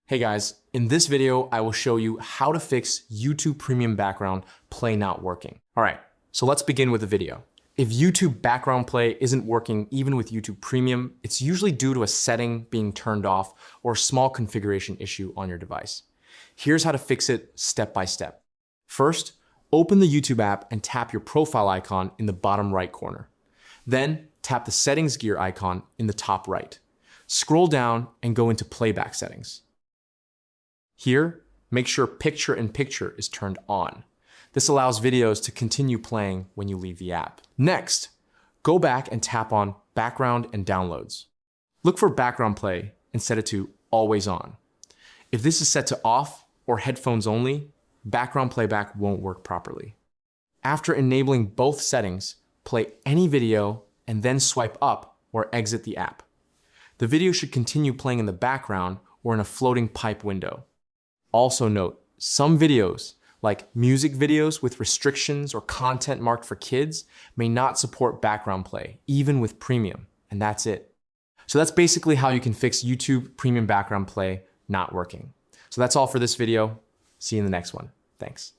Hey guys, in this video, I will show you how to fix YouTube Premium background play not working. All right, so let's begin with the video. If YouTube background play isn't working even with YouTube Premium, it's usually due to a setting being turned off or a small configuration issue on your device. Here's how to fix it step by step. First, open the YouTube app and tap your profile icon in the bottom right corner. Then tap the settings gear icon in the top right. Scroll down and go into playback settings. Here, make sure picture-in-picture is turned on. This allows videos to continue playing when you leave the app. Next, go back and tap on background and downloads. Look for background play and set it to always on. If this is set to off or headphones only, background playback won't work properly. After enabling both settings, play any video and then swipe up or exit the app. The video should continue playing in the background or in a floating pipe window. Also note, some videos, like music videos with restrictions or content marked for kids, may not support background play, even with Premium, and that's it. So that's basically how you can fix YouTube Premium background play not working. So that's all for this video. See you in the next one. Thanks.